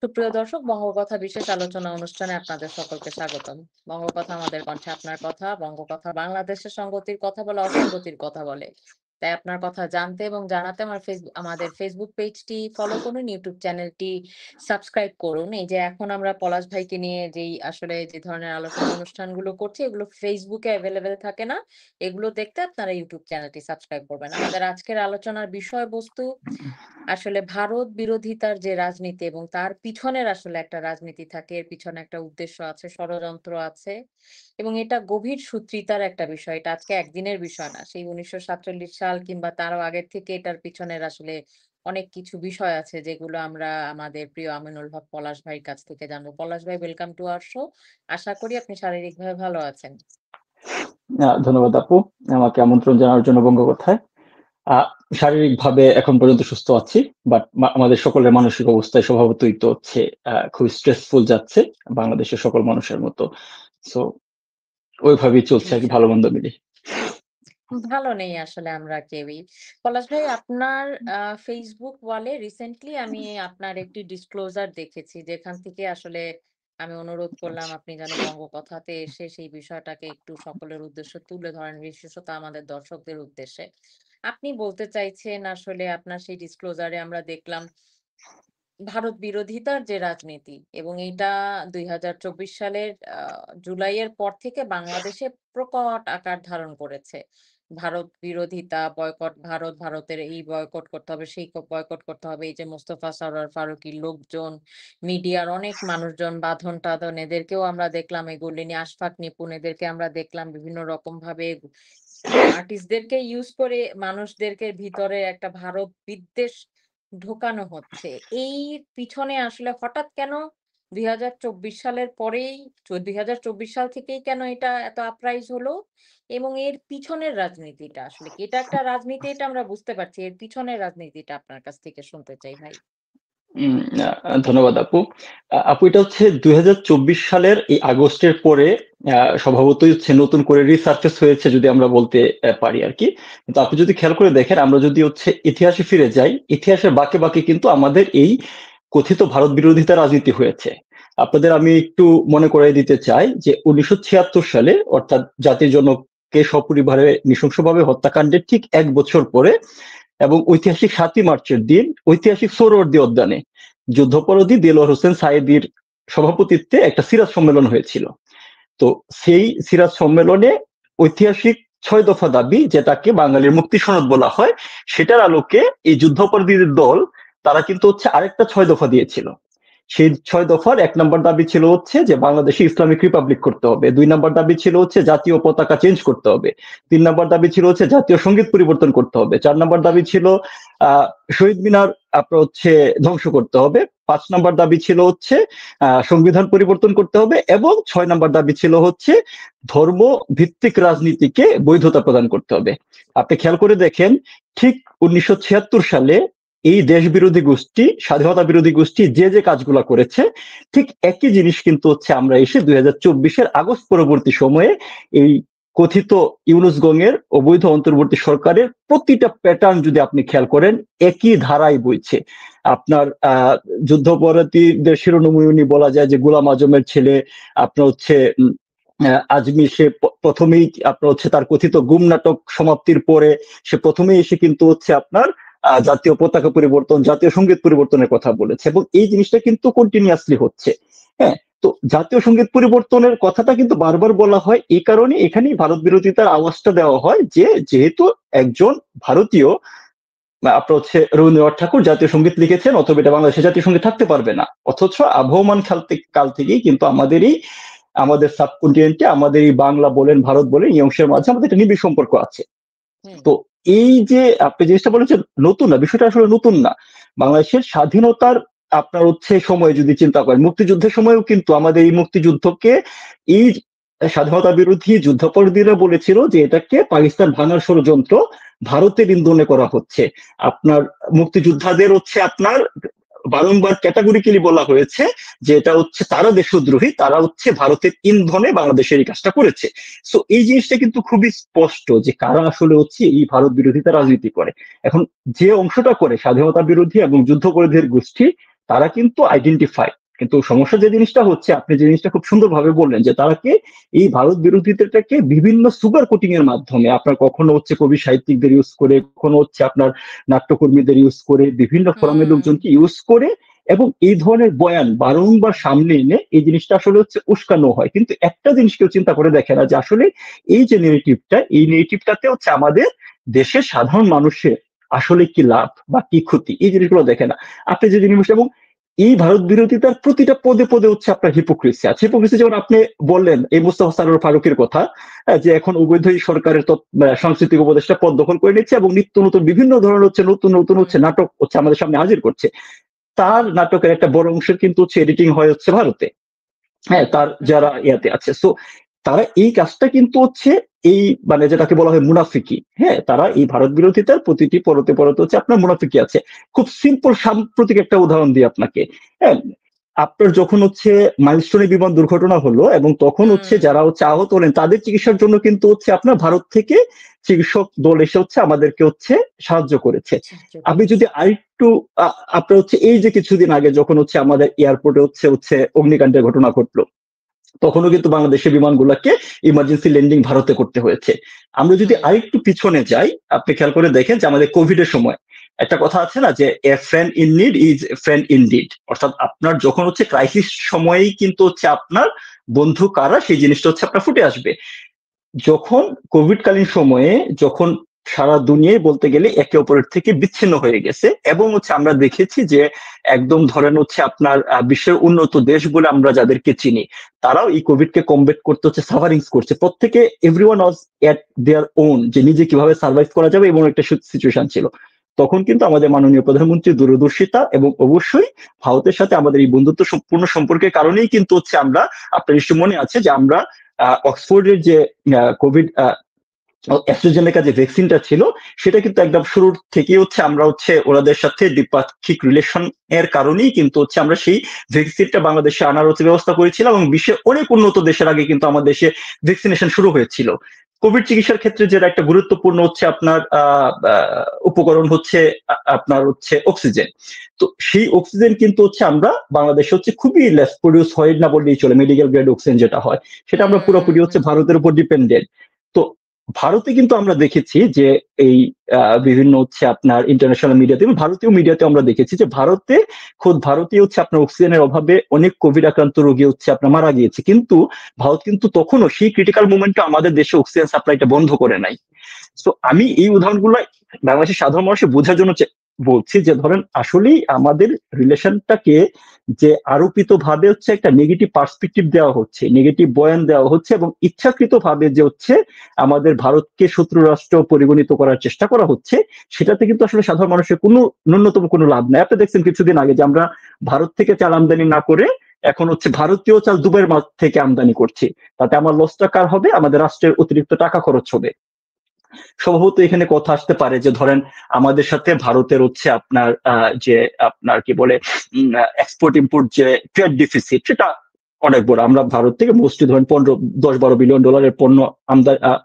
সুপ্রিয় দর্শক, বঙ্গকথা বিশেষ আলোচনা অনুষ্ঠানে আপনাদের সকলকে স্বাগতম। বঙ্গকথা আমাদের কণ্ঠে আপনার কথা, বঙ্গকথা বাংলাদেশের সংগতির কথা বলে, অসঙ্গতির কথা বলে। তাই আপনার কথা জানতে এবং জানাতে আমাদের ফেসবুক পেজটি ফলো করুন, ইউটিউব চ্যানেলটি সাবস্ক্রাইব করুন। এই যে এখন আমরা পলাশ ভাইকে নিয়ে আসলে যে ধরনের আলোচনা অনুষ্ঠানগুলো করছি, এগুলো ফেসবুকে এভেইলেবল থাকে না। এগুলো দেখতে আপনারা ইউটিউব চ্যানেলটি সাবস্ক্রাইব করবেন। আমাদের আজকের আলোচনার বিষয়বস্তু আসলে ভারত বিরোধিতার যে রাজনীতি এবং তার পিছনের আসলে একটা রাজনীতি থাকে, এর পিছনে একটা উদ্দেশ্য আছে, ষড়যন্ত্র আছে এবং এটা গভীর সূত্রিতার একটা বিষয়। এটা আজকে একদিনের বিষয় না। সেই ১৯৪৭ সাল কিংবা তারও আগের থেকে এটার পিছনের আসলে অনেক কিছু বিষয় আছে যেগুলো আমরা আমাদের প্রিয় আমিনুল হক পলাশ ভাইয়ের কাছ থেকে জানবো। পলাশ ভাই, ওয়েলকাম টু আওয়ার শো। আশা করি আপনি শারীরিকভাবে ভালো আছেন। ধন্যবাদ আপু, আমাকে আমন্ত্রণ জানানোর জন্য বঙ্গকথায়। আহ, শারীরিকভাবে এখন পর্যন্ত সুস্থ আছি, বাট আমাদের সকলের মানসিক অবস্থায় স্বভাবতই তো হচ্ছে খুব স্ট্রেসফুল যাচ্ছে, বাংলাদেশের সকল মানুষের মতো। সো ওইভাবেই চলছে জি, আর কি, ভালো মন্দ মিলে। ভালো নেই আসলে আমরা কেউই। পলাশ ভাই, আপনার Facebook ওয়ালে রিসেন্টলি আমি আপনার একটি ডিসক্লোজার দেখেছি, যেখান থেকে আসলে আমি অনুরোধ করলাম আচ্ছা। আপনি যেন বঙ্গকথাতে এসে সেই বিষয়টাকে একটু সকলের উদ্দেশ্যে তুলে ধরেন, বিশেষত আমাদের দর্শকদের উদ্দেশ্যে। আপনি বলতে চাইছেন আসলে আপনার সেই ডিসক্লোজারে আমরা দেখলাম ভারত বিরোধিতার যে রাজনীতি এবং এইটা ২০২৪ সালের জুলাইয়ের পর থেকে বাংলাদেশে প্রকট আকার ধারণ করেছে। ভারত বিরোধিতা, বয়কট ভারত, ভারতের এই বয়কট করতে হবে, সেই বয়কট করতে হবে। এই যে মোস্তফা সরোয়ার ফারুকী লোকজন, মিডিয়ার অনেক মানুষজন, বাঁধন-টাঁধন এদেরকেও আমরা দেখলাম এগুলি নিয়ে, আশফাক নিপুণ এদেরকে আমরা দেখলাম বিভিন্ন রকমভাবে আর্টিস্টদেরকে ইউজ করে মানুষদেরকে ভিতরে একটা ভারত বিদ্বেষ ঢোকানো হচ্ছে। এই পিছনে আসলে হঠাৎ কেন ২০২৪ সালের পরেই ২০২৪ সাল থেকেই কেন এটা এত আপরাইজ হলো? এবং এর পিছনের রাজনীতিটা আসলে কি? এটা একটা রাজনীতি, এটা আমরা বুঝতে পারছি। এর পিছনের রাজনীতিটা আপনার কাছ থেকে শুনতে চাই ভাই। উম, ধন্যবাদ আপু। আপু, এটা হচ্ছে 2024 সালের এই আগস্টের পরে স্বভাবতই হচ্ছে নতুন করে রিসার্ফেস হয়েছে, যদি আমরা বলতে পারি আর কি। কিন্তু আপনি যদি খেয়াল করে দেখেন, আমরা যদি হচ্ছে ইতিহাসে ফিরে যাই, ইতিহাসের বাঁকে বাঁকে কিন্তু আমাদের এই কথিত ভারত বিরোধিতা রাজনীতি হয়েছে। আপনাদের আমি একটু মনে করিয়ে দিতে চাই যে 1976 সালে, অর্থাৎ জাতির জনককে সপরিবারে নৃশংসভাবে হত্যাকাণ্ডের ঠিক 1 বছর পরে এবং ঐতিহাসিক 7ই মার্চের দিন ঐতিহাসিক সোহরাওয়ার্দী উদ্যানে যুদ্ধাপরাধী দেলোয়ার হোসেন সাঈদীর সভাপতিত্বে একটা সিরাজ সম্মেলন হয়েছিল। তো সেই সিরাজ সম্মেলনে ঐতিহাসিক 6 দফা দাবি, যেটাকে বাঙালির মুক্তি সনদ বলা হয়, সেটার আলোকে এই যুদ্ধাপরাধীদের দল তারা কিন্তু হচ্ছে আরেকটা 6 দফা দিয়েছিল। সেই 6 দফার 1 নম্বর দাবি ছিল হচ্ছে যে বাংলাদেশে ইসলামিক রিপাবলিক করতে হবে, 2 নম্বর দাবি ছিল হচ্ছে জাতীয় পতাকা চেঞ্জ করতে হবে, 3 নম্বর দাবি ছিল হচ্ছে জাতীয় সঙ্গীত পরিবর্তন করতে হবে, 4 নম্বর দাবি ছিল আহ শহীদ মিনার আপনার হচ্ছে ধ্বংস করতে হবে, 5 নম্বর দাবি ছিল হচ্ছে সংবিধান পরিবর্তন করতে হবে, এবং 6 নম্বর দাবি ছিল হচ্ছে ধর্ম ভিত্তিক রাজনীতিকে বৈধতা প্রদান করতে হবে। আপনি খেয়াল করে দেখেন, ঠিক 1976 সালে এই দেশ বিরোধী গোষ্ঠী, স্বাধীনতা বিরোধী গোষ্ঠী যে যে কাজগুলা করেছে, ঠিক একই জিনিস কিন্তু হচ্ছে আমরা এসে 2024-এর আগস্ট পরবর্তী সময়ে এই কথিত ইউনূস গংয়ের অবৈধ অন্তর্বর্তী সরকারের প্রতিটা প্যাটার্ন যদি আপনি খেয়াল করেন, একই ধারায় বইছে। আপনার যুদ্ধাপরাধীদের শিরোনামী বলা যায় যে গোলাম আজমের ছেলে আপনার হচ্ছে আজমি, সে প্রথমেই আপনার হচ্ছে তার কথিত গুম নাটক সমাপ্তির পরে সে প্রথমেই এসে কিন্তু হচ্ছে আপনার জাতীয় পতাকা পরিবর্তন, জাতীয় সঙ্গীত পরিবর্তনের কথা বলেছে, এবং এই জিনিসটা কিন্তু কন্টিনিউয়াসলি হচ্ছে। হ্যাঁ, তো জাতীয় সঙ্গীত পরিবর্তনের কথাটা কিন্তু বারবার বলা হয় এই কারণে, এখানেই ভারত বিরোধিতার আওয়াজটা দেওয়া হয় যে যেহেতু একজন ভারতীয় আপনার হচ্ছে রবীন্দ্রনাথ ঠাকুর জাতীয় সঙ্গীত লিখেছেন, অথবা এটা বাংলাদেশের জাতীয় সঙ্গীত থাকতে পারবে না। অথচ আবহমান কাল থেকেই কিন্তু আমাদের সাবকন্টিনেন্টে, আমাদের এই বাংলা বলেন, ভারত বলেন, এই অংশের মাঝে আমাদের একটা নিবিড় সম্পর্ক আছে। হুম, তো এই যে আপনি জিনিসটা বলেছেন নতুন না, বিষয়টা আসলে নতুন না। বাংলাদেশের স্বাধীনতার আপনার হচ্ছে সময় যদি চিন্তা করেন, মুক্তিযুদ্ধের সময়ও কিন্তু আমাদের এই মুক্তিযুদ্ধকে এই স্বাধীনতা বিরোধী যুদ্ধাপরাধীরা বলেছিল যে এটাকে পাকিস্তান ভাঙার ষড়যন্ত্র, ভারতের ইন্ধনে করা হচ্ছে। আপনার মুক্তিযোদ্ধাদের হচ্ছে আপনার বারংবার ক্যাটাগরিক্যালি বলা হয়েছে যে এটা হচ্ছে তারা দেশদ্রোহী, তারা হচ্ছে ভারতের ইন্ধনে বাংলাদেশের এই কাজটা করেছে। সো এই জিনিসটা কিন্তু খুবই স্পষ্ট যে কারা আসলে হচ্ছে এই ভারত বিরোধিতা রাজনীতি করে। এখন যে অংশটা করে স্বাধীনতা বিরোধী এবং যুদ্ধপরাধীর গোষ্ঠী, তারা কিন্তু আইডেন্টিফাই। কিন্তু সমস্যা যে জিনিসটা হচ্ছে, আপনি যে জিনিসটা খুব সুন্দরভাবে বললেন যে তারাকে এই ভারত বিরোধিতাটাকে বিভিন্ন সুগার কোটিং এর মাধ্যমে, আপনার কখনো হচ্ছে কবি সাহিত্যিকদের ইউজ করে, কখনো হচ্ছে আপনার নাট্যকর্মীদের ইউজ করে, বিভিন্ন ফোরামের হুম লোকজনকে ইউজ করে, এবং এই ধরনের বয়ান বারংবার সামনে এনে এই জিনিসটা আসলে হচ্ছে উস্কানো হয়। কিন্তু একটা জিনিস কেউ চিন্তা করে দেখে না যে আসলে এই যে নেগেটিভটা, এই নেগেটিভটাতে হচ্ছে আমাদের দেশের সাধারণ মানুষের আসলে কি লাভ বা কি ক্ষতি, এই জিনিসগুলো দেখে না। আপনি যে জিনিস, এবং এই ভারত বিরোধিতার প্রতিটা পদে পদে হচ্ছে আপনার হিপোক্রেসি আছে। হিপোক্রেসি যেমন আপনি বললেন এই মুস্তাফা সরোয়ার ফারুকের কথা, যে এখন অবৈধ এই সরকারের সাংস্কৃতিক উপদেষ্টা পদ দখল করে নিচ্ছে এবং নিত্য নতুন বিভিন্ন ধরনের হচ্ছে নতুন নতুন হচ্ছে হুম নাটক হচ্ছে আমাদের সামনে হাজির করছে। তার নাটকের একটা বড় অংশের কিন্তু হচ্ছে এডিটিং হয় হচ্ছে ভারতে। হ্যাঁ, তার হুম যারা ইয়াতে আছে, সো তারা এই কাজটা কিন্তু হচ্ছে এই মানে যেটাকে বলা হয় মুনাফিকি। হ্যাঁ, তারা এই ভারত বিরোধিতার প্রতিটি পরতে পরতে হচ্ছে আপনার মুনাফিকি আছে। খুব সিম্পল সাম্প্রতিক একটা উদাহরণ দিই আপনাকে। হ্যাঁ, আপনার যখন হচ্ছে মাইলস্টোনে বিমান দুর্ঘটনা হলো এবং তখন হচ্ছে হুম যারা হচ্ছে আহত হলেন তাদের চিকিৎসার জন্য কিন্তু হচ্ছে আপনার ভারত থেকে চিকিৎসক দল এসে হচ্ছে আমাদেরকে হচ্ছে সাহায্য করেছে। সাহায্য আপনি করেছে। যদি আরেকটু আপনার হচ্ছে এই যে কিছুদিন আগে যখন হচ্ছে আমাদের এয়ারপোর্টে হচ্ছে হচ্ছে অগ্নিকাণ্ডের ঘটনা ঘটলো, তখনও কিন্তু বাংলাদেশের বিমানগুলোকে ইমার্জেন্সি ল্যান্ডিং ভারতে করতে হয়েছে। আমরা যদি হুম আরেকটু পিছনে যাই, আপনি খেয়াল করে দেখেন যে আমাদের কোভিড এর সময় একটা কথা আছে না, যে a friend in need is a friend in deed. অর্থাৎ আপনার যখন হচ্ছে ক্রাইসিস সময়েই কিন্তু হচ্ছে আপনার বন্ধু কারা সেই জিনিসটা হচ্ছে আপনার ফুটে আসবে। যখন কোভিড কালীন সময়ে যখন সারা দুনিয়ায় বলতে গেলে একে অপরের থেকে বিচ্ছিন্ন হয়ে গেছে, এবং হচ্ছে আমরা দেখেছি যে একদম ধরেন হচ্ছে আপনার বিশ্বের উন্নত দেশ বলে আমরা যাদেরকে চিনি, তারাও এই কোভিড কে কমব্যাট করতে হচ্ছে সাফারিংস করছে। প্রত্যেকে everyone was at their own, যে নিজে কিভাবে সার্ভাইভ করা যাবে এবং একটা সিচুয়েশন ছিল। তখন কিন্তু আমাদের মাননীয় প্রধানমন্ত্রী দূরদর্শিতা এবং অবশ্যই ভারতের সাথে আমাদের এই বন্ধুত্ব সম্পূর্ণ সম্পর্কের কারণেই কিন্তু হচ্ছে আমরা, আপনার নিশ্চয় মনে আছে যে আমরা অক্সফোর্ডের যে কোভিড অ্যাস্ট্রাজেনেকা যে ভ্যাকসিনটা ছিল, সেটা কিন্তু একদম শুরুর থেকেই হচ্ছে আমরা হচ্ছে ওনাদের সাথে দ্বিপাক্ষিক রিলেশন এর কারণেই কিন্তু হচ্ছে আমরা সেই ভ্যাকসিনটা বাংলাদেশে আনার হচ্ছে ব্যবস্থা করেছিলাম, এবং বিশ্বের অনেক উন্নত দেশের আগে কিন্তু আমাদের দেশে ভ্যাকসিনেশন শুরু হয়েছিল। কোভিড চিকিৎসার ক্ষেত্রে যেটা একটা গুরুত্বপূর্ণ হচ্ছে আপনার উপকরণ হচ্ছে আপনার হচ্ছে অক্সিজেন। তো সেই অক্সিজেন কিন্তু হচ্ছে আমরা বাংলাদেশে হচ্ছে খুবই লেস প্রডিউস হয় না বললেই চলে, মেডিকেল গ্রেড অক্সিজেন যেটা হয় সেটা আমরা পুরোপুরি হচ্ছে হুম ভারতের উপর ডিপেন্ডেন্ট। তো ভারতে কিন্তু আমরা দেখেছি যে এই বিভিন্ন হচ্ছে আপনার ইন্টারন্যাশনাল মিডিয়াতে এবং ভারতীয় মিডিয়াতে আমরা দেখেছি যে ভারতে খোদ ভারতীয় হচ্ছে আপনার অক্সিজেনের অভাবে অনেক কোভিড আক্রান্ত রোগী হচ্ছে আপনার মারা গিয়েছে, কিন্তু ভারত কিন্তু তখনও সেই ক্রিটিক্যাল মোমেন্টে আমাদের দেশে অক্সিজেন সাপ্লাইটা বন্ধ করে নাই। তো আমি এই উদাহরণগুলো বাংলাদেশের সাধারণ মানুষের বোঝার জন্য বলছি যে ধরেন আসলেই আমাদের রিলেশনটাকে যে আরোপিত ভাবে হচ্ছে একটা নেগেটিভ পার্সপেক্টিভ দেওয়া হচ্ছে, নেগেটিভ বয়ান দেওয়া হচ্ছে, এবং ইচ্ছাকৃত ভাবে যে হচ্ছে আমাদের ভারতকে শত্রু রাষ্ট্র পরিগণিত করার চেষ্টা করা হচ্ছে, সেটাতে কিন্তু আসলে সাধারণ মানুষের কোনো ন্যূনতম কোনো লাভ নাই। আপনি দেখছেন কিছুদিন আগে যে আমরা ভারত থেকে চাল আমদানি না করে এখন হচ্ছে ভারতীয় চাল দুবাইয়ের মাছ থেকে আমদানি করছি। তাতে আমার লসটা কার হবে? আমাদের রাষ্ট্রের অতিরিক্ত টাকা খরচ হবে। সম্ভবত এখানে কথা আসতে পারে যে ধরেন আমাদের সাথে ভারতের হচ্ছে আপনার যে আপনার কি বলে এক্সপোর্ট ইম্পোর্ট যে ট্রেড ডিফিসিট, সেটা অনেক বড়। আমরা ভারত থেকে মোস্টলি ধরেন 10-12 বিলিয়ন ডলারের পণ্য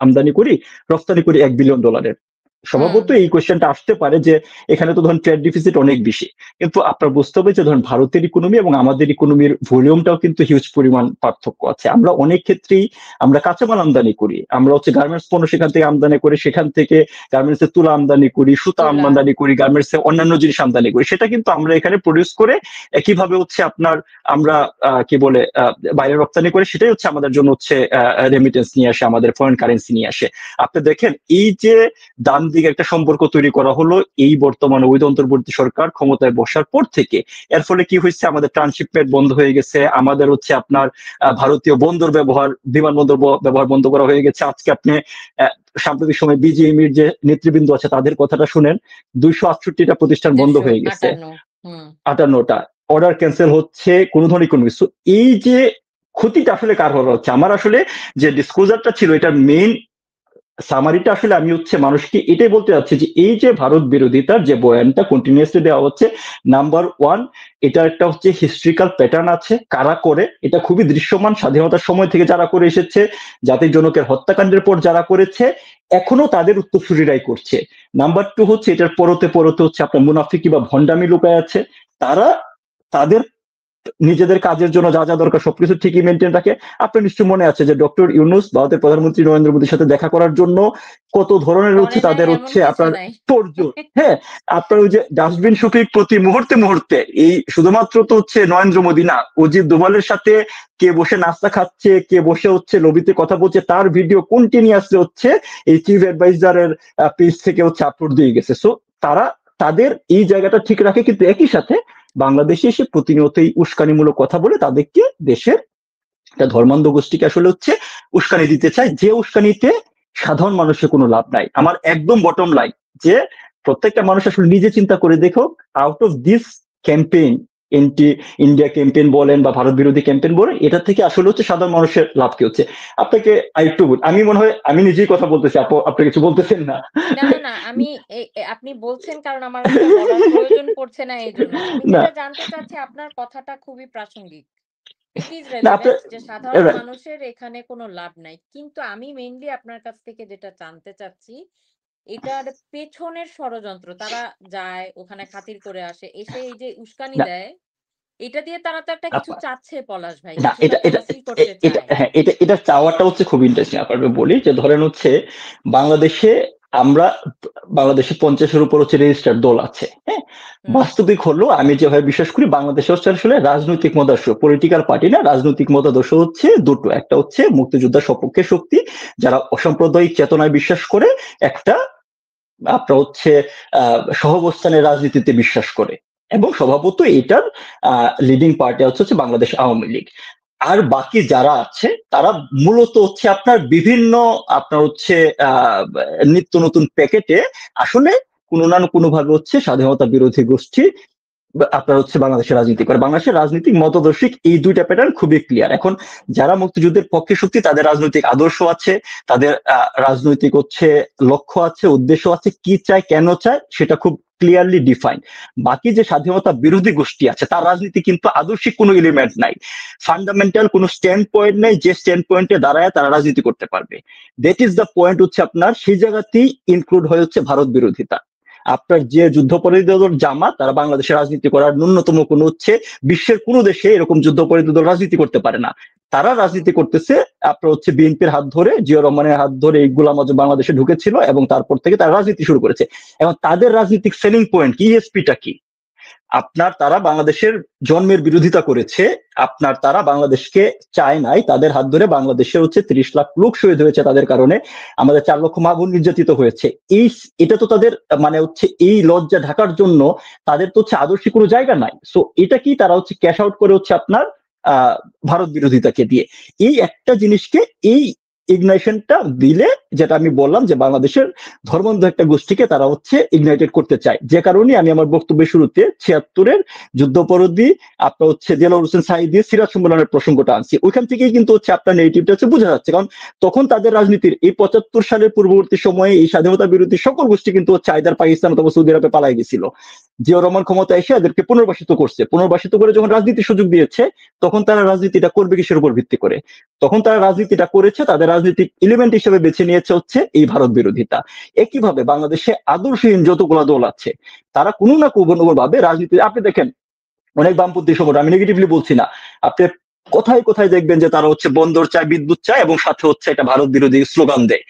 আমদানি করি, রপ্তানি করি $1 বিলিয়ন। হুম স্বভাবত এই কোয়েশ্চেনটা আসতে পারে যে এখানে তো ধরেন ট্রেড ডিফিসিট অনেক বেশি, কিন্তু আপনার বুঝতে হবে যে ধরেন ভারতের ইকোনমি এবং আমাদের ইকোনমির ভলিউমটাও কিন্তু হিউজ পরিমাণ পার্থক্য আছে। আমরা অনেক ক্ষেত্রেই আমরা কাঁচামাল আমদানি করি, আমরা হচ্ছে গার্মেন্টস পণ্য সেখান থেকে আমদানি করি, সেখান থেকে গার্মেন্টস এর তুলা আমদানি করি, সুতা তুলা আমদানি করি, গার্মেন্টস এর অন্যান্য জিনিস আমদানি করি, সেটা কিন্তু আমরা এখানে প্রডিউস করে একইভাবে হচ্ছে আপনার আমরা কি বলে বাইরে রপ্তানি করে, সেটাই হচ্ছে আমাদের জন্য হচ্ছে রেমিটেন্স নিয়ে আসে, আমাদের ফরেন কারেন্সি নিয়ে আসে। আপনি দেখেন এই যে ডান দিকে একটা সম্পর্ক তৈরি করা হলো এই বর্তমানে ওই অন্তর্বর্তী সরকার ক্ষমতায় বসার পর থেকে, এর ফলে কি হয়েছে? আমাদের ট্রান্সশিপমেন্ট বন্ধ হয়ে গেছে, আমাদের হচ্ছে আপনার ভারতীয় বন্দর ব্যবহার, বিমানবন্দর ব্যবহার বন্ধ করা হয়ে গেছে। আজকে আপনি সাম্প্রতিক সময় বিজিএমইর যে নেতৃবৃন্দ আছে তাদের কথাটা শুনেন, 268টা প্রতিষ্ঠান বন্ধ হয়ে গেছে, 258 হুম 58টা অর্ডার ক্যান্সেল হচ্ছে, কোন ধরনের ইকোনমি। সো এই যে ক্ষতিটা আসলে কার হচ্ছে? আমার আসলে যে ডিসক্লোজারটা ছিল এটার মেইন সামারিটা আসলে আমি হচ্ছে মানুষকে এটাই বলতে চাচ্ছি যে এই যে ভারত বিরোধিতার যে বয়ানটা কন্টিনিউয়াসলি দেওয়া হচ্ছে, নাম্বার ওয়ান, এটা একটা হচ্ছে হিস্ট্রিক্যাল প্যাটার্ন আছে, কারা করে এটা খুবই দৃশ্যমান। স্বাধীনতার সময় থেকে যারা করে এসেছে, জাতির জনকের হত্যাকাণ্ডের পর যারা করেছে, এখনো তাদের উত্তরসূরিরাই করছে। নাম্বার টু হচ্ছে এটার পরতে পরতে হচ্ছে আপনার মুনাফিকি বা ভণ্ডামি লুকায় আছে, তারা তাদের নিজেদের কাজের জন্য যা যা দরকার সবকিছু ঠিকই মেনটেন রাখে। আপনার নিশ্চয়ই মনে আছে যে ডক্টর ইউনূস ভারতের প্রধানমন্ত্রী নরেন্দ্র মোদীর সাথে দেখা করার জন্য কত ধরনের করে হচ্ছে নাই তাদের এমন হচ্ছে কিছু আপনার নাই। তোড়জোড়। হ্যাঁ, আপনার ওই যে ডাস্টবিন শফিক প্রতি মুহূর্তে মুহূর্তে এই শুধুমাত্র তো হচ্ছে নরেন্দ্র মোদী না, অজিত দোভালের সাথে কে বসে নাস্তা খাচ্ছে, কে বসে হচ্ছে লবিতে কথা বলছে, তার ভিডিও কন্টিনিউয়াসলি হচ্ছে এই চিফ অ্যাডভাইজারের পেজ থেকে হচ্ছে আপলোড দিয়ে গেছে। সো তারা তাদের এই জায়গাটা ঠিক রাখে, কিন্তু একই সাথে বাংলাদেশে এসে প্রতিনিয়তই উস্কানিমূলক কথা বলে তাদেরকে দেশের একটা ধর্মান্ধ গোষ্ঠীকে আসলে হচ্ছে উস্কানি দিতে চায়, যে উস্কানিতে সাধারণ মানুষের কোনো লাভ নাই। আমার একদম বটম লাইন যে প্রত্যেকটা মানুষ আসলে নিজে চিন্তা করে দেখো, out of this campaign, anti India campaign বলেন বা ভারত বিরোধী ক্যাম্পেইন বলেন, এটা থেকে আসলে হচ্ছে সাধারণ মানুষের লাভ কি হচ্ছে। আপনাকে আরেকটু আমি মনে হয় আমি নিজেই কথা বলতেছি, আপনি কিছু বলতেছেন না। না, না, না। আমি আপনি বলছেন কারণ আমার ওটা বলার প্রয়োজন পড়ছে না এজন্য। আমি না যেটা জানতে চাচ্ছি আপনার কথাটা খুবই প্রাসঙ্গিক। ইট ইস না আপনার রেলেভেন্ট যে সাধারণ মানুষের এখানে কোনো লাভ নাই। কিন্তু আমি মেইনলি আপনার কাছ থেকে যেটা জানতে চাচ্ছি, এটার পেছনের ষড়যন্ত্র। তারা যায়, ওখানে খাতির করে আসে। এসে এই যে উস্কানি না দেয়, এটা দিয়ে তারা তো একটা কিছু আপা চাচ্ছে পলাশ ভাই। না, কিছু তো এটা একটা এটা হাসিল করতে এটা চায়। হ্যাঁ, এটা চাওয়াটা হচ্ছে খুব ইন্টারেস্টিং। আপনাকে বলি যে ধরেন হচ্ছে বাংলাদেশে আমরা বাংলাদেশে 50-এর উপর হচ্ছে রেজিস্টার্ড দল আছে। হ্যাঁ, হুম, বাস্তবিক হলো আমি যেভাবে বিশ্বাস করি বাংলাদেশে হচ্ছে আসলে রাজনৈতিক মতাদর্শ, পলিটিক্যাল পার্টি না, রাজনৈতিক মতাদর্শ হচ্ছে দুটো। একটা হচ্ছে মুক্তিযোদ্ধার সপক্ষে শক্তি, যারা অসাম্প্রদায়িক চেতনায় বিশ্বাস করে, একটা আপনার হচ্ছে সহাবস্থানের রাজনীতিতে বিশ্বাস করে, এবং স্বভাবত এটার লিডিং পার্টি হচ্ছে বাংলাদেশ আওয়ামী লীগ। আর বাকি যারা আছে তারা মূলত হচ্ছে আপনার বিভিন্ন আপনার হচ্ছে আহ নিত্য নতুন প্যাকেটে আসলে কোনো না কোনো ভাবে হচ্ছে স্বাধীনতা বিরোধী গোষ্ঠী আপনার হচ্ছে বাংলাদেশের রাজনীতি করে। বাংলাদেশের রাজনীতিক মতদর্শিক এই দুইটা প্যাটার্ন খুবই ক্লিয়ার। এখন যারা মুক্তিযুদ্ধের পক্ষে শক্তি, তাদের রাজনৈতিক আদর্শ আছে, তাদের রাজনৈতিক হচ্ছে লক্ষ্য আছে, উদ্দেশ্য আছে, কি চায় কেন চায় সেটা খুব ক্লিয়ারলি ডিফাইন। বাকি যে স্বাধীনতা বিরোধী গোষ্ঠী আছে তার রাজনীতি কিন্তু আদর্শিক কোনো এলিমেন্ট নাই, ফান্ডামেন্টাল কোনো স্ট্যান্ড পয়েন্ট নেই, যে স্ট্যান্ড পয়েন্টে দাঁড়ায় তারা রাজনীতি করতে পারবে। দ্যাট ইজ দ্য পয়েন্ট হচ্ছে আপনার সেই জায়গাতেই ইনক্লুড হয়ে হচ্ছে ভারত বিরোধিতা। আপনার যে যুদ্ধপরাধী দল জামাত, তারা বাংলাদেশে রাজনীতি করার ন্যূনতম কোনো হচ্ছে বিশ্বের কোনো দেশে এরকম যুদ্ধপরাধী দল রাজনীতি করতে পারে না। তারা রাজনীতি করতেছে আপনার হচ্ছে বিএনপির হাত ধরে, জিয়া রহমানের হাত ধরে এই গোলাম আজম বাংলাদেশে ঢুকেছিল এবং তারপর থেকে তারা রাজনীতি শুরু করেছে। এবং তাদের রাজনৈতিক সেলিং পয়েন্ট কি, ইএসপিটা কি, আপনার তারা বাংলাদেশের জন্মের বিরোধিতা করেছে, আপনার তারা বাংলাদেশকে চায় নাই, তাদের হাত ধরে বাংলাদেশে হচ্ছে 30 লাখ লোক শহীদ হয়েছে তাদের কারণে, আমাদের 4 লক্ষ মা বোন নির্যাতিত হয়েছে। এই এটা তো তাদের মানে হচ্ছে এই লজ্জা ঢাকার জন্য তাদের তো হচ্ছে আদর্শিক কোনো জায়গা নাই। সো এটা কি তারা হচ্ছে ক্যাশ আউট করে হচ্ছে আপনার আহ ভারত বিরোধিতাকে দিয়ে এই একটা জিনিসকে, এই ইগনাইশনটা দিলে, যেটা আমি বললাম যে বাংলাদেশের ধর্মান্ধ একটা গোষ্ঠীকে তারা হচ্ছে ইগনাইটেড করতে চায়। যে কারণে আমি আমার বক্তব্যের শুরুতে 76-এর যুদ্ধপরাধী আপনার হচ্ছে দেলোয়ার হোসেন সাঈদী সিরাজ সম্মেলনের প্রসঙ্গটা আনছি। ওইখান থেকেই কিন্তু হচ্ছে আপনার নেগেটিভটা হচ্ছে বোঝা যাচ্ছে, কারণ তখন তাদের রাজনীতির এই 75 সালের পূর্ববর্তী সময়ে এই স্বাধীনতা বিরোধী সকল গোষ্ঠী কিন্তু হচ্ছে আইদার পাকিস্তান অথবা সৌদি আরবে পালাই গেছিল। জিয়া রহমান ক্ষমতা এসে এদেরকে পুনর্বাসিত করছে, পুনর্বাসিত করে যখন রাজনীতির সুযোগ দিয়েছে তখন তারা রাজনীতিটা করবে কিসের উপর ভিত্তি করে, তখন তারা রাজনীতিটা করেছে তাদের রাজনৈতিক এলিমেন্ট হিসেবে বেছে নিয়েছে হচ্ছে এই ভারত বিরোধিতা। একইভাবে বাংলাদেশে আদর্শহীন যতগুলো দল আছে তারা কোনো না কোনো ভাবে রাজনীতি, আপনি দেখেন অনেক বামপন্থী সংগঠন, আমি নেগেটিভলি বলছি না, আপনি কোথায় কোথায় দেখবেন যে তারা হচ্ছে বন্দর চায়, বিদ্যুৎ চায় এবং সাথে হচ্ছে একটা ভারত বিরোধী স্লোগান দেয়।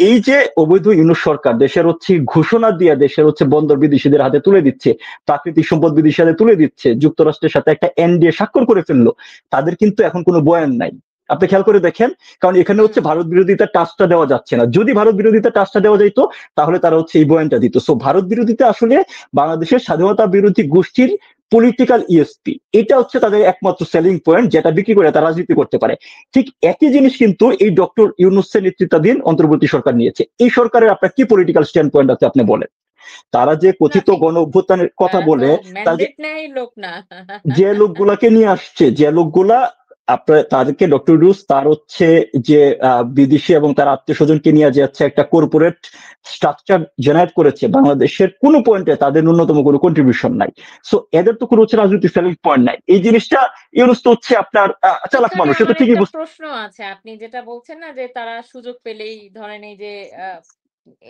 এই যে অবৈধ ইউনূস সরকার দেশের হচ্ছে ঘোষণা দিয়ে দেশের হচ্ছে বন্দর বিদেশিদের হাতে তুলে দিচ্ছে, প্রাকৃতিক সম্পদ বিদেশিদের হাতে তুলে দিচ্ছে, যুক্তরাষ্ট্রের সাথে একটা এনডিএ স্বাক্ষর করে ফেললো, তাদের কিন্তু এখন কোনো বয়ান নাই। আপনি খেয়াল করে দেখেন, কারণ এখানে হচ্ছে হুম। ভারত বিরোধিতা টাচটা দেওয়া যাচ্ছে না। যদি ভারত বিরোধিতা টাচটা দেওয়া যেত তাহলে তারা হচ্ছে এই বয়ানটা দিত। সো ভারত বিরোধিতা আসলে বাংলাদেশের স্বাধীনতা বিরোধী গোষ্ঠীর পলিটিক্যাল ইএসপি, এটা হচ্ছে তাদের একমাত্র সেলিং পয়েন্ট, যেটা বিক্রি করে তারা রাজনীতি করতে পারে। ঠিক একই জিনিস কিন্তু এই ডক্টর ইউনূসের নেতৃত্বাধীন অন্তর্বর্তী সরকার নিয়েছে। এই সরকারের আপনার কি পলিটিক্যাল স্ট্যান্ড পয়েন্ট আছে আপনি বলেন? তারা যে কথিত নাথিং। গণ অভ্যুত্থানের কথা তারা তো বলে, তাদের ম্যান্ডেট নেয়াই লোক না। যে লোকগুলাকে নিয়ে আসছে, যে লোকগুলা আপনার তাদেরকে ডক্টর ইউনূস তার হচ্ছে যে বিদেশি এবং তার আত্মীয় স্বজনকে নিয়ে যাচ্ছে একটা কর্পোরেট স্ট্রাকচার জেনারেট করেছে, বাংলাদেশের কোনো পয়েন্টে তাদের ন্যূনতম কোনো কন্ট্রিবিউশন নাই। সো এদের তো কোনো হচ্ছে রাজনৈতিক সেলিং পয়েন্ট নাই। এই জিনিসটা ইউনূস তো হচ্ছে আপনার চালাক এখানে মানুষ, সে তো আমার ঠিকই একটা বুঝতে। প্রশ্ন আছে। আপনি যেটা বলছেন না যে তারা সুযোগ পেলেই ধরেন এই যে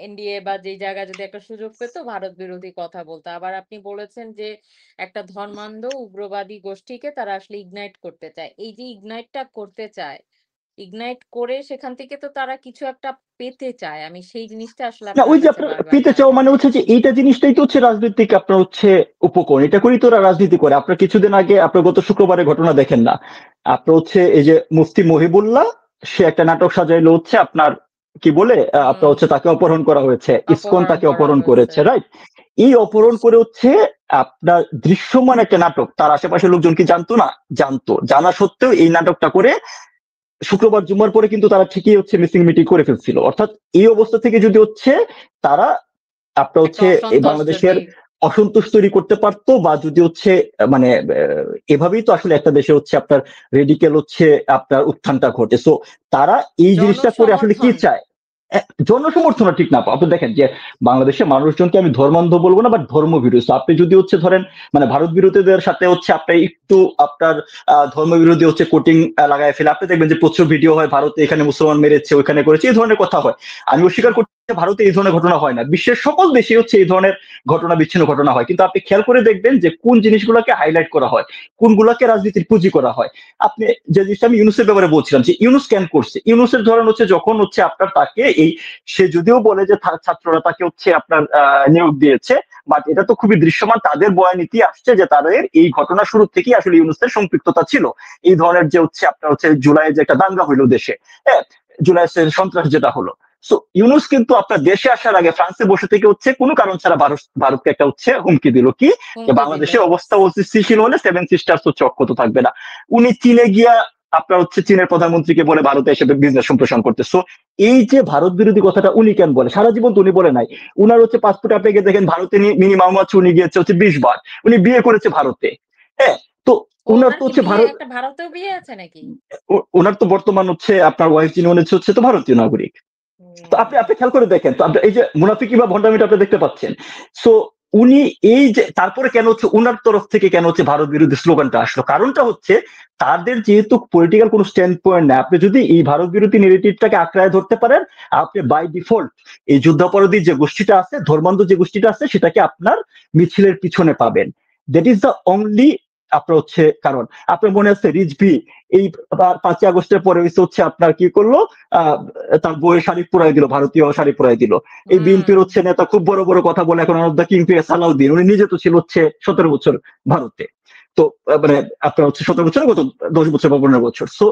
এনডিএ বা যেই জায়গায় যদি একটা সুযোগ পেত ভারত বিরোধী কথা বলতো। আবার আপনি বলেছেন যে একটা ধর্মান্ধ উগ্রবাদী গোষ্ঠীকে তারা আসলে ইগনাইট করতে চায়। এই যে ইগনাইটটা করতে চায়, ইগনাইট করে সেখান থেকে তো তারা কিছু একটা পেতে চায়। আমি সেই জিনিসটা আসলে না আপনার ওই যে কাছে আপনার বারবার পেতে চাওয়া জানতে মানে হচ্ছে যে চাইছি। এইটা জিনিসটাই তো হচ্ছে রাজনৈতিক আপনার হচ্ছে উপকরণ, এটা করেই তো ওরা রাজনীতি করে। আপনার কিছুদিন আগে আপনার গত শুক্রবারের ঘটনা দেখেন না, আপনার হচ্ছে এই যে মুফতি মহিবুল্লাহ, সে একটা নাটক সাজাইলো হচ্ছে আপনার কি বলে আপনার হুম, হচ্ছে তাকে অপহরণ করা হয়েছে, ইসকন অপহরণ তাকে করা অপহরণ হয়েছে। করেছে, রাইট? এই অপহরণ করে হচ্ছে আপনার দৃশ্যমান একটা নাটক, তার আশেপাশের লোকজন কি জানতো না? জানতো, জানা সত্ত্বেও এই নাটকটা করে শুক্রবার জুম্মার পরে কিন্তু তারা ঠিকই হচ্ছে মিসিং মিটিং করে ফেলছিল। অর্থাৎ এই অবস্থা থেকে যদি হচ্ছে তারা আপনার একটা হচ্ছে এই অসন্তোষ যদি বাংলাদেশের অসন্তোষ তৈরি করতে পারতো, বা যদি হচ্ছে মানে এভাবেই তো আসলে একটা দেশে হচ্ছে আপনার রেডিকেল হচ্ছে আপনার উত্থানটা ঘটে। সো তারা এই জিনিসটা করে আসলে কি জনসমর্থন। চায়? জনসমর্থন ঠিক না আপনি দেখেন যে বাংলাদেশের মানুষজনকে আমি ধর্মান্ধ বলবো না, বাট ধর্মভীরু। So আপনি যদি হচ্ছে ধরেন মানে ভারত বিরোধীদের সাথে হচ্ছে আপনি একটু আপনার ধর্মবিরোধী হচ্ছে কোটিং লাগায় ফেলে, আপনি দেখবেন যে প্রচুর ভিডিও হয় ভারতে এখানে মুসলমান মেরেছে ওইখানে করেছে, এই ধরনের কথা হয়। আমি অস্বীকার করছি যে ভারতে এই ধরনের ঘটনা হয় না, বিশ্বের সকল দেশে হচ্ছে এই ধরনের ঘটনা বিচ্ছিন্ন ঘটনা হয়, কিন্তু আপনি খেয়াল করে দেখবেন যে কোন জিনিসগুলোকে হাইলাইট করা হয়, কোনগুলোকে রাজনীতির পুঁজি করা হয়। আপনি যে জিনিসটা আমি ইউনুসের ব্যাপারে বলছিলাম যে ইউনুস ক্যান করছে, ইউনুসের ধরন হচ্ছে যখন হচ্ছে আপনার তাকে এই সে যদিও বলে যে ছাত্ররা তাকে হচ্ছে আপনার নিয়োগ দিয়েছে, বাট এটা তো খুবই দৃশ্যমান, তাদের বয়ানীতি আসছে যে তাদের এই ঘটনা শুরু থেকেই আসলে ইউনুসের সম্পৃক্ততা ছিল। এই ধরনের যে হচ্ছে আপনার হচ্ছে জুলাইয়ে যে একটা দাঙ্গা হইলো দেশে, হ্যাঁ, জুলাইয়ের সন্ত্রাস যেটা হলো। সো ইউনুস কিন্তু আপনার দেশে আসার আগে ফ্রান্সে বসে থেকে হচ্ছে কোনো কারণ ছাড়া ভারতকে একটা হচ্ছে হুমকি দিল কি, যে হুমকি দিল। বাংলাদেশের অবস্থা অস্থিতিশীল হলে সেভেন সিস্টার্স হচ্ছে অক্ষত থাকবে না। উনি চীনে গিয়া আপনার হচ্ছে চীনের প্রধানমন্ত্রীকে বলে ভারতে এসে বিজনেস সম্প্রসারণ করতে। সো এই যে ভারত বিরোধী কথাটা উনি কেন বলে, সারা জীবন তো উনি বলে নাই। উনার হচ্ছে পাসপোর্ট আপনি গিয়ে দেখেন ভারতে মিনিমাম হচ্ছে উনি গিয়েছে হচ্ছে 20 বার, উনি বিয়ে করেছে ভারতে, হ্যাঁ। তো উনার ওনার তো কি হচ্ছে বিয়ে ভারত, একটা ভারতেও বিয়ে আছে নাকি? ওনার তো বর্তমান হচ্ছে আপনার ওয়াইফ যিনি উনি হচ্ছে তো ভারতীয় নাগরিক। তো আপনি হুম। আপনি খেয়াল করে দেখেন তো, আপনি এই যে মুনাফিকি বা ভণ্ডামিটা আপনি দেখতে পাচ্ছেন। সো উনি এই যে তারপরে কেন হচ্ছে উনার তরফ থেকে কেন হচ্ছে ভারত বিরোধী স্লোগানটা আসলো, কারণটা হচ্ছে তাদের যেহেতু পলিটিক্যাল কোনো স্ট্যান্ড পয়েন্ট না, আপনি যদি এই ভারত বিরোধী নেগেটিভটাকে আঁকড়ায় ধরতে পারেন, আপনি বাই ডিফল্ট এই যুদ্ধাপরাধী যে গোষ্ঠীটা আছে, ধর্মান্ধ যে গোষ্ঠীটা আছে, সেটাকে আপনার মিছিলের পিছনে পাবেন। দ্যাট ইজ দ্য অনলি আপনার হচ্ছে কারণ। আপনার মনে আছে রিজভি এই 5ই আগস্টের পরে হচ্ছে আপনার কি করলো, আহ তার বইয়ের শাড়ি পরাই দিল, ভারতীয় শাড়ি পরাই দিল। এই হুম। বিএনপির হচ্ছে নেতা খুব বড় বড় কথা বলে, এখন অফ দ্য কিং পে সালাউদ্দিন, উনি নিজে তো ছিল হচ্ছে 17 বছর ভারতে। তো মানে আপনার হচ্ছে 17 বছর, গত 10 বছর বা 15 বছর। সো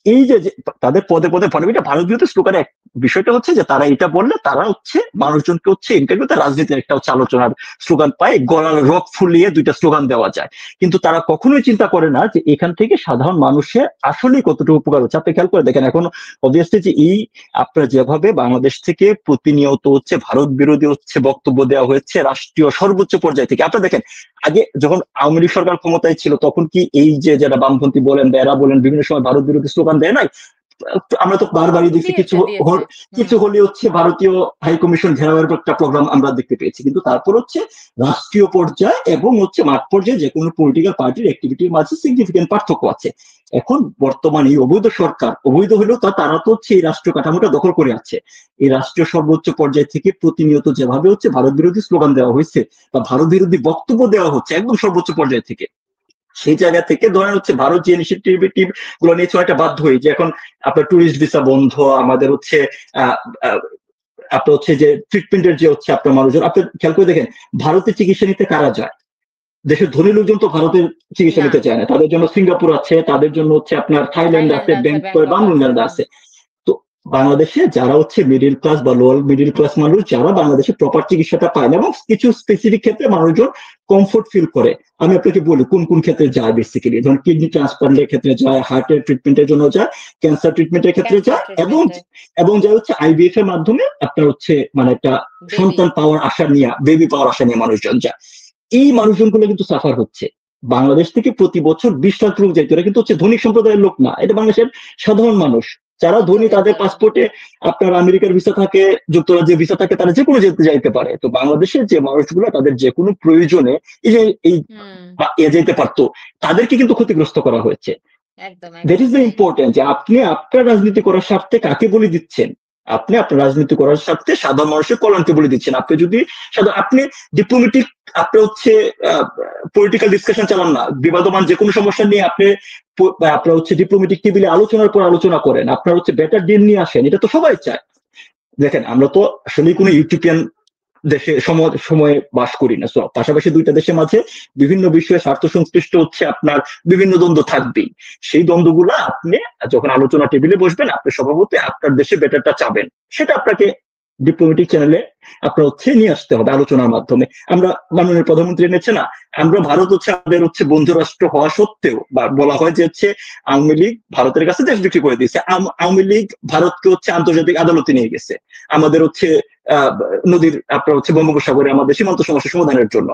এই যে তাদের পদে পদে ফটোমিটা ভারত বিরোধী স্লোগানের বিষয়টা হচ্ছে যে তারা এটা বললে তারা হচ্ছে মানুষজনকে হচ্ছে ইন্টারভিউতে রাজনীতির একটা হচ্ছে আলোচনার স্লোগান পায়, গলার রক ফুলিয়ে দুইটা স্লোগান দেওয়া যায়। কিন্তু তারা কখনোই চিন্তা করে না যে এখান থেকে সাধারণ মানুষের আসলেই কতটুকু উপকার হচ্ছে। আপনি খেয়াল করে দেখেন এখন অবভিয়াসলি যে এই আপনার যেভাবে বাংলাদেশ থেকে প্রতিনিয়ত হচ্ছে ভারত বিরোধী হচ্ছে বক্তব্য দেওয়া হয়েছে রাষ্ট্রীয় সর্বোচ্চ পর্যায় থেকে। আপনারা দেখেন আগে যখন আওয়ামী লীগ সরকার ক্ষমতায় ছিল তখন কি এই যে যারা বামপন্থী বলেন বেরা বলেন বিভিন্ন সময় ভারত বিরোধী স্লোগান দেয় নাই? আমরা তো বারবারই দেখছি কিছু দিয়েছে, দিয়েছে। কিছু হুম। হলে হচ্ছে ভারতীয় হাই কমিশন ঘেরাওয়ের একটা প্রোগ্রাম আমরা দেখতে পেয়েছি, কিন্তু তারপর হচ্ছে রাষ্ট্রীয় পর্যায়ে এবং হচ্ছে মাঠ পর্যায়ে যে কোনো পলিটিক্যাল পার্টির অ্যাক্টিভিটির মাঝে সিগনিফিকেন্ট পার্থক্য আছে। এখন বর্তমানে এই অবৈধ সরকার, অবৈধ হলেও তারা তো হচ্ছে এই রাষ্ট্রীয় কাঠামোটা দখল করে আছে। এই রাষ্ট্রীয় সর্বোচ্চ পর্যায় থেকে প্রতিনিয়ত যেভাবে হচ্ছে ভারত বিরোধী স্লোগান দেওয়া হয়েছে বা ভারত বিরোধী বক্তব্য দেওয়া হচ্ছে একদম সর্বোচ্চ পর্যায় থেকে, সেই জায়গা থেকে ধরেন হচ্ছে ভারত যে ইনিশিয়েটিভ গুলো নিয়েছে অনেকটা বাধ্য হয়ে যে এখন আপনার টুরিস্ট ভিসা বন্ধ, আমাদের হচ্ছে আহ আপনার হচ্ছে যে ট্রিটমেন্টের যে হচ্ছে আপনার মানুষজন, আপনি খেয়াল করে দেখেন ভারতে চিকিৎসা নিতে কারা যায়? দেশের ধনী লোকজন তো ভারতের চিকিৎসা না, নিতে চায় না, তাদের জন্য সিঙ্গাপুর আছে, তাদের জন্য হচ্ছে আপনার থাইল্যান্ড থাইল্যান্ড আছে, আছে, ব্যাংকক ব্যাংকক আছে। বাংলাদেশ আছে। তো বাংলাদেশে যারা হচ্ছে মিডিল ক্লাস বা লোয়ার মিডিল ক্লাস মানুষ, যারা বাংলাদেশে প্রপার চিকিৎসাটা পায় না এবং কিছু স্পেসিফিক ক্ষেত্রে মানুষজন কমফোর্ট ফিল করে, আমি আপনাকে বলি কোন কোন ক্ষেত্রে যায় বেসিক্যালি, ধরুন কিডনি ট্রান্সপ্লান্টের ক্ষেত্রে যায়, হার্টের ট্রিটমেন্টের জন্য যায়, ক্যান্সার ট্রিটমেন্টের ক্ষেত্রে ক্যান্সার যায়, এবং ট্রিটমেন্টে। এবং যা হচ্ছে আইভিএফ এর মাধ্যমে আপনার হচ্ছে মানে একটা বেবি। সন্তান পাওয়ার আশা নিয়ে, বেবি পাওয়ার আশা নিয়ে মানুষজন যায়। এই মানুষজনগুলো কিন্তু সাফার হচ্ছে। বাংলাদেশ থেকে প্রতি বছর 20 লাখ লোক যাইতো, এরা কিন্তু হচ্ছে ধনিক সম্প্রদায়ের লোক না, এটা বাংলাদেশের সাধারণ মানুষ। যারা ধনী মধ্যবিত্ত। তাদের পাসপোর্টে আপনার আমেরিকার ভিসা থাকে, যুক্তরাজ্যের ভিসা থাকে, তারা যে কোনো যেতে যাইতে পারে। তো বাংলাদেশের যে মানুষগুলো তাদের যে কোনো প্রয়োজনে এই যে এই হুম। যেতে পারতো, তাদেরকে কিন্তু ক্ষতিগ্রস্ত করা হয়েছে। একদম, দ্যাট একদম ইজ দ্য তাই। ইম্পর্টেন্ট যে আপনি আপনার রাজনীতি করার স্বার্থে কাকে বলে দিচ্ছেন। আপনি আপনার রাজনীতি করার সাথে সাধারণ মানুষের কল্যাণকে বলে দিচ্ছেন। আপনি যদি আপনি ডিপ্লোমেটিক, আপনি হচ্ছে পলিটিক্যাল ডিসকাশন চালান না, বিবাদমান যে কোনো সমস্যা নিয়ে আপনি আপনার হচ্ছে ডিপ্লোমেটিক টেবিলে আলোচনার পর আলোচনা করেন, আপনার হচ্ছে বেটার ডিল নিয়ে আসেন, এটা তো সবাই চায়। দেখেন, আমরা তো আসলে কোনো ইউটোপিয়ান দেশে সময়ে বাস করি না। পাশাপাশি দুইটা দেশের মাঝে বিভিন্ন বিষয়ে স্বার্থ সংশ্লিষ্ট হচ্ছে আপনার বিভিন্ন দ্বন্দ্ব থাকবেই। সেই দ্বন্দ্বগুলো আপনি যখন আলোচনা টেবিলে বসবেন, আপনি স্বভাবতই আপনার দেশে বেটারটা চাবেন, সেটা আপনাকে ডিপ্লোমেটিক চ্যানেলে আপনার হচ্ছে নিয়ে আসতে হবে আলোচনার মাধ্যমে। আমরা মাননীয় প্রধানমন্ত্রী এনেছে না, আমরা ভারত হচ্ছে আমাদের হচ্ছে বন্ধু রাষ্ট্র হওয়া সত্ত্বেও, বা বলা হয় যে হচ্ছে আওয়ামী লীগ ভারতের কাছে দেশ বিক্রি করে দিয়েছে, আওয়ামী লীগ ভারতকে হচ্ছে আন্তর্জাতিক আদালতে নিয়ে গেছে আমাদের হচ্ছে নদীর আপনার হচ্ছে বঙ্গোপসাগরে আমাদের সীমান্ত সমস্যা সমাধানের জন্য।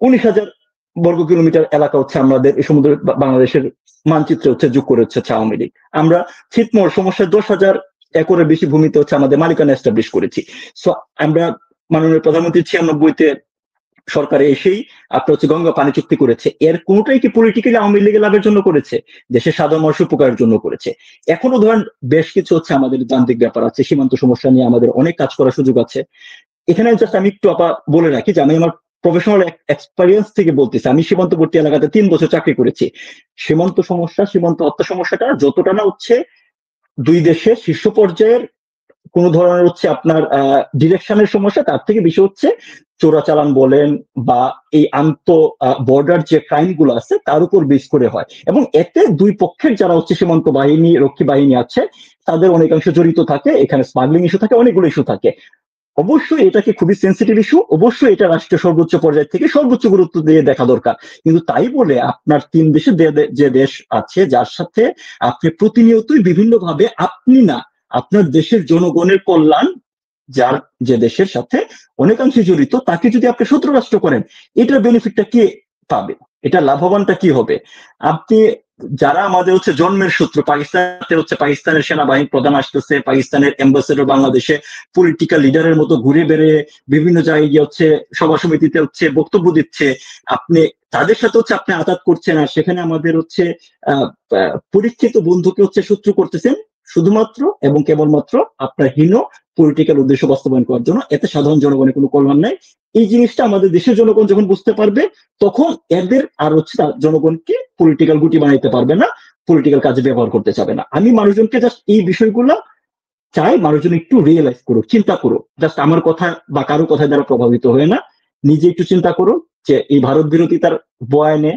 19,000 বর্গ কিলোমিটার এলাকা হচ্ছে আমাদের এই সমুদ্র বাংলাদেশের মানচিত্রে হচ্ছে যোগ করে হচ্ছে আওয়ামী লীগ। আমরা ছিটমহল সমস্যায় 10,000 একরের বেশি ভূমিতে হচ্ছে আমাদের মালিকানা এস্টাবলিশ করেছি। সো আমরা মাননীয় প্রধানমন্ত্রী 96-তে সরকারে এসেই আপনার হচ্ছে গঙ্গা পানি চুক্তি করেছে। এর কোনটাই কি পলিটিক্যালি আওয়ামী লীগের লাভের জন্য করেছে? দেশের সাধারণ মানুষের উপকারের জন্য করেছে। এখনো ধরেন বেশ কিছু হচ্ছে আমাদের যান্ত্রিক ব্যাপার আছে, সীমান্ত সমস্যা নিয়ে আমাদের অনেক কাজ করার সুযোগ আছে। এখানে জাস্ট আমি একটু বলে রাখি যে আমি আমার প্রফেশনাল এক্সপেরিয়েন্স থেকে বলতেছি, আমি সীমান্তবর্তী এলাকাতে 3 বছর চাকরি করেছি। সীমান্ত সমস্যা, সীমান্ত হত্যা সমস্যাটা যতটা না হচ্ছে দুই দেশের শীর্ষ পর্যায়ের কোন ধরনের হচ্ছে আপনার ডিরেকশনের সমস্যা, তার থেকে বেশি হচ্ছে চোরাচালান বলেন বা এই বর্ডার যে ক্রাইম গুলো আছে তার উপর বেস করে হয়, এবং এতে দুই পক্ষের যারা হচ্ছে সীমান্ত বাহিনী, রক্ষী বাহিনী আছে, তাদের অনেকাংশ জড়িত থাকে। এখানে স্মাগলিং ইস্যু থাকে, অনেকগুলো ইস্যু থাকে। অবশ্যই এটাকে খুবই সেন্সিটিভ ইস্যু, অবশ্যই এটা রাষ্ট্রের সর্বোচ্চ পর্যায় থেকে সর্বোচ্চ গুরুত্ব দিয়ে দেখা দরকার। কিন্তু তাই বলে আপনার 3 দেশে যে দেশ আছে যার সাথে আপনি প্রতিনিয়তই বিভিন্ন ভাবে, আপনি না, আপনার দেশের জনগণের কল্যাণ যার যে দেশের সাথে অনেকাংশে জড়িত, তাকে যদি আপনি শত্রু রাষ্ট্র করেন, এটার বেনিফিটটা কে পাবে? এটা লাভবানটা কি হবে? আপনি যারা আমাদের হচ্ছে জন্মের শত্রু, পাকিস্তানের হচ্ছে পাকিস্তানের সেনাবাহিনী প্রধান আসতেছে, পাকিস্তানের অ্যাম্বাসেডর বাংলাদেশে পলিটিক্যাল লিডারের মতো ঘুরে বেড়ে বিভিন্ন জায়গায় হচ্ছে সভা সমিতিতে হচ্ছে বক্তব্য দিচ্ছে, আপনি তাদের সাথে হচ্ছে আপনি আঘাত করছেন, আর সেখানে আমাদের হচ্ছে পরীক্ষিত বন্ধুকে হচ্ছে শত্রু করতেছেন শুধুমাত্র এবং কেবলমাত্র আপনার হীন পলিটিক্যাল উদ্দেশ্য বাস্তবায়ন করার জন্য। এতে সাধারণ জনগণের কোনো কল্যাণ নাই। এই জিনিসটা আমাদের দেশের জনগণ যখন বুঝতে পারবে, তখন এদের আর হচ্ছে জনগণকে পলিটিক্যাল গুটি বানাইতে পারবে না, পলিটিক্যাল কাজে ব্যবহার করতে চাবে না। আমি মানুষজনকে জাস্ট এই বিষয়গুলো চাই মানুষজন একটু রিয়েলাইজ করুক, চিন্তা করুক। জাস্ট আমার কথা বা কারো কথা দ্বারা প্রভাবিত হয়ে না, নিজে একটু চিন্তা করুন যে এই ভারত বিরোধিতার বয়ানে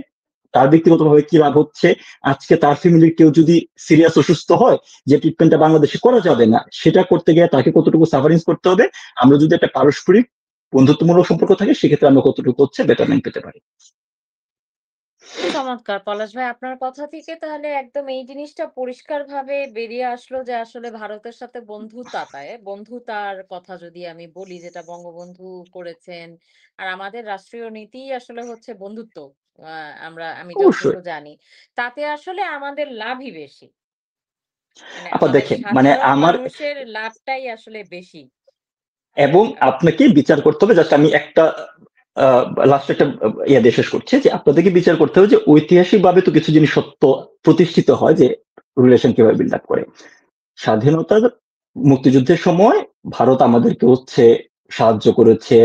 তার ব্যক্তিগতভাবে কি লাভ হচ্ছে। আজকে তার ফ্যামিলির কেউ যদি সিরিয়াস অসুস্থ হয়, যে ট্রিটমেন্টটা বাংলাদেশে করা যাবে না, সেটা করতে গিয়ে তাকে কতটুকু সাফারিংস করতে হবে। আমরা যদি একটা পারস্পরিক বন্ধুত্বমূলক সম্পর্ক থাকে, সেক্ষেত্রে আমরা কতটুকু হচ্ছে বেটারমেন্ট পেতে পারি। চমৎকার পলাশ ভাই, আপনার কথা থেকে তাহলে একদম এই জিনিসটা পরিষ্কারভাবে বেরিয়ে আসলো যে আসলে ভারতের সাথে বন্ধুতার কথা যদি আমি বলি, যেটা বঙ্গবন্ধু করেছেন, আর আমাদের রাষ্ট্রীয় নীতি আসলে হচ্ছে বন্ধুত্ব। আমি অবশ্যই। যতটুকু জানি তাতে আসলে আমাদের লাভই বেশি, মানে আপা আমাদের দেখেন, মানে সাধারণ আমার মানুষের লাভটাই আসলে বেশি। এবং আপনাকে বিচার করতে হবে, জাস্ট আমি একটা লাস্ট একটা ইয়ে দিয়ে শেষ করছি, যে আপনাদেরকে বিচার করতে হবে যে ঐতিহাসিক ভাবে তো কিছু জিনিস সত্য প্রতিষ্ঠিত হয়, যে রিলেশন কিভাবে বিল্ড আপ করে। স্বাধীনতার মুক্তিযুদ্ধের সময় ভারত আমাদেরকে হচ্ছে সাহায্য করেছে,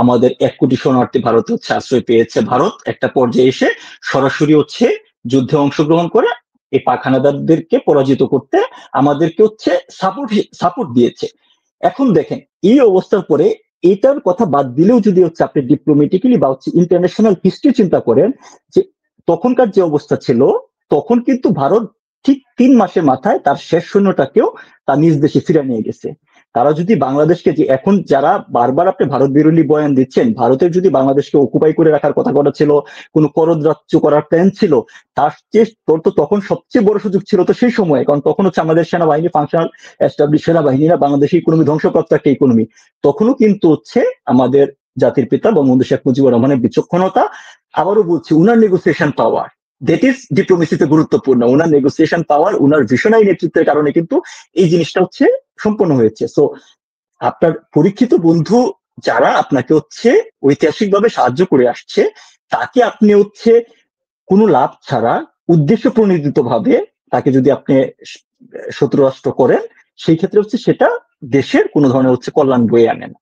আমাদের 1 কোটি শরণার্থী ভারতে হচ্ছে আশ্রয় পেয়েছে। ভারত একটা পর্যায়ে এসে সরাসরি হচ্ছে যুদ্ধে অংশগ্রহণ করে এই পাক হানাদারদেরকে পরাজিত করতে আমাদেরকে হচ্ছে সাপোর্ট দিয়েছে। এখন দেখেন, এই অবস্থার পরে এটার কথা বাদ দিলেও যদি হচ্ছে আপনি ডিপ্লোমেটিক্যালি বা হচ্ছে ইন্টারন্যাশনাল হিস্ট্রি চিন্তা করেন, যে তখনকার যে অবস্থা ছিল, তখন কিন্তু ভারত ঠিক 3 মাসের মাথায় তার শেষ সৈন্যটাকেও তার নিজ দেশে ফিরে নিয়ে গেছে। তারা যদি বাংলাদেশকে, যে এখন যারা বারবার আপনি ভারত বিরোধী বয়ান দিচ্ছেন, ভারতের যদি বাংলাদেশকে অকুপাই করে রাখার কথা ছিল, কোনো করদ রাজ্য করার প্ল্যান ছিল, তার চেয়ে তোর তো তখন সবচেয়ে বড় সুযোগ ছিল তো সেই সময়, কারণ তখন হচ্ছে আমাদের সেনাবাহিনী ফাংশনাল এস্টাবলিশ সেনাবাহিনীরা বাংলাদেশের ইকোনমি ধ্বংসপ্রাপ্ত একটা ইকোনমি। তখনও কিন্তু হচ্ছে আমাদের জাতির পিতা বঙ্গবন্ধু শেখ মুজিবুর রহমানের বিচক্ষণতা, আবারও বলছি উনার নেগোসিয়েশন পাওয়ার, দ্যাট ইজ ডিপ্লোমেসিতে গুরুত্বপূর্ণ। ওনার নেগোসিয়েশন পাওয়ার, ওনার ভিশনারি নেতৃত্বের কারণে কিন্তু এই জিনিসটা হচ্ছে সম্পন্ন হয়েছে। সো আপনার পরীক্ষিত বন্ধু যারা আপনাকে হচ্ছে ঐতিহাসিকভাবে সাহায্য করে আসছে, তাকে আপনি হচ্ছে কোনো লাভ ছাড়া উদ্দেশ্য প্রণোদিত ভাবে তাকে যদি আপনি শত্রু রাষ্ট্র করেন, সেই ক্ষেত্রে হচ্ছে সেটা দেশের কোনো ধরনের হচ্ছে কল্যাণ বয়ে আনে না।